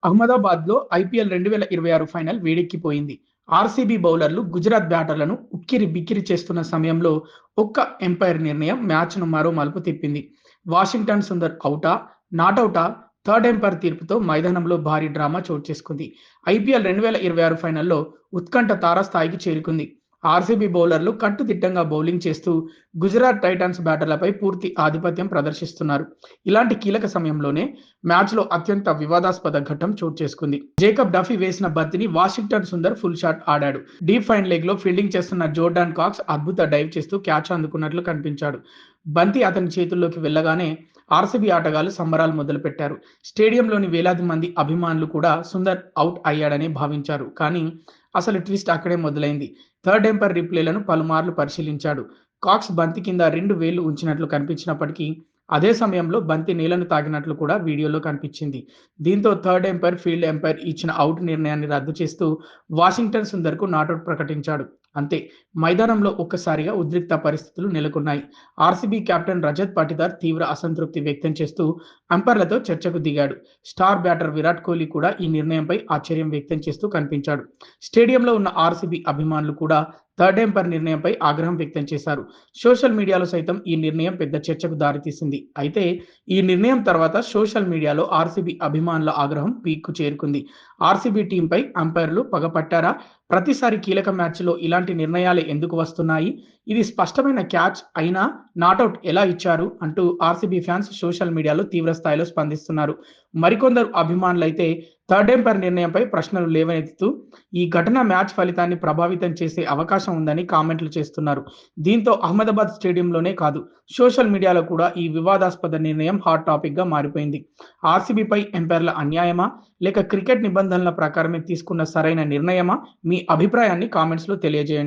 అహ్మదాబాద్‌లో IPL 2026 final వేడెక్కిపోయింది. RCB బౌలర్లు గుజరాత్ బ్యాటర్లను ఉక్కిరిబిక్కిరి చేస్తున్న సమయంలో ఒక్క ఎంపైర్ నిర్ణయం మ్యాచ్‌ను మరో మలుపు తిప్పింది. వాషింగ్టన్ సుందర్ ఔటా? నాటౌటా? థర్డ్ ఎంపైర్ తీర్పుతో మైదానంలో భారీ డ్రామా చోటు చేసుకుంది. ఐపీఎల్ 2026 ఫైనల్‌లో ఉత్కంఠ తారాస్థాయికి చేరుకుంది. ఆర్సీబీ బౌలర్లు కట్టుదిట్టంగా బౌలింగ్ చేస్తూ గుజరాత్ టైటాన్స్ బ్యాటర్లపై పూర్తి ఆధిపత్యం ప్రదర్శిస్తున్నారు. ఇలాంటి కీలక సమయంలోనే మ్యాచ్‌లో అత్యంత వివాదాస్పద ఘట్టం చోటు చేసుకుంది. జేకబ్ డఫీ వేసిన బంతిని వాషింగ్టన్ సుందర్ ఫుల్ షాట్ ఆడాడు. డీప్ ఫైన్ లెగ్‌లో ఫీల్డింగ్ చేస్తున్న జోర్డాన్ కాక్స్ అద్భుత డైవ్ చేస్తూ క్యాచ్ అందుకున్నట్లు కనిపించాడు. బంతి అతని చేతుల్లోకి వెళ్ళగానే ఆర్సీబీ ఆటగాళ్లు సంబరాలు మొదలుపెట్టారు. స్టేడియంలోని వేలాది మంది అభిమానులు కూడా సుందర్ ఔట్ అయ్యాడని భావించారు. కానీ అసలు ట్విస్ట్ అక్కడే మొదలైంది. థర్డ్ ఎంపైర్ రీప్లేలను పలుమార్లు పరిశీలించాడు. కాక్స్ బంతి కింద 2 వేళ్లు ఉంచినట్లు కనిపించినప్పటికీ అదే సమయంలో బంతి నేలను తాకినట్లు కూడా వీడియోలో కనిపించింది. దీంతో థర్డ్ ఎంపైర్, ఫీల్డ్ ఎంపైర్ ఇచ్చిన ఔట్ నిర్ణయాన్ని రద్దు చేస్తూ వాషింగ్టన్ సుందర్‌కు నాటౌట్ ప్రకటించాడు. అంతే, మైదానంలో ఒక్కసారిగా ఉద్రిక్త పరిస్థితులు నెలకొన్నాయి. ఆర్సీబీ కెప్టెన్ రజత్ పాటిదార్ తీవ్ర అసంతృప్తి వ్యక్తం చేస్తూ అంపైర్లతో చర్చకు దిగాడు. స్టార్ బ్యాటర్ విరాట్ కోహ్లీ కూడా ఈ నిర్ణయంపై ఆశ్చర్యం వ్యక్తం చేస్తూ కనిపించాడు. స్టేడియంలో ఉన్న ఆర్సీబీ అభిమానులు కూడా థర్డ్ ఎంపైర్ నిర్ణయంపై ఆగ్రహం వ్యక్తం చేశారు. సోషల్ మీడియాలో సైతం ఈ నిర్ణయం పెద్ద చర్చకు దారితీసింది. అయితే ఈ నిర్ణయం తర్వాత సోషల్ మీడియాలో ఆర్సీబీ అభిమానుల ఆగ్రహం పీక్‌కు చేరుకుంది. ఆర్సీబీ టీంపై అంపైర్లు పగపట్టారా? ప్రతిసారి కీలక మ్యాచ్‌లో ఇలాంటి నిర్ణయాలే ఎందుకు వస్తున్నాయి? ఇది స్పష్టమైన క్యాచ్ అయినా నాటౌట్ ఎలా ఇచ్చారు? అంటూ ఆర్సీబీ ఫ్యాన్స్ సోషల్ మీడియాలో తీవ్ర స్థాయిలో స్పందిస్తున్నారు. మరికొందరు అభిమానులైతే థర్డ్ ఎంపైర్ నిర్ణయంపై ప్రశ్నలు లేవనెత్తుతూ ఈ ఘటన మ్యాచ్ ఫలితాన్ని ప్రభావితం చేసే అవకాశం ఉందని కామెంట్లు చేస్తున్నారు. దీంతో అహ్మదాబాద్ స్టేడియంలోనే కాదు, సోషల్ మీడియాలో కూడా ఈ వివాదాస్పద నిర్ణయం హాట్ టాపిక్‌గా మారిపోయింది. ఆర్సీబీపై ఎంపైర్ల అన్యాయమా? లేక క్రికెట్ నిబంధనల ప్రకారమే తీసుకున్న సరైన నిర్ణయమా? మీ అభిప్రాయాన్ని కామెంట్స్‌లో తెలియజేయండి.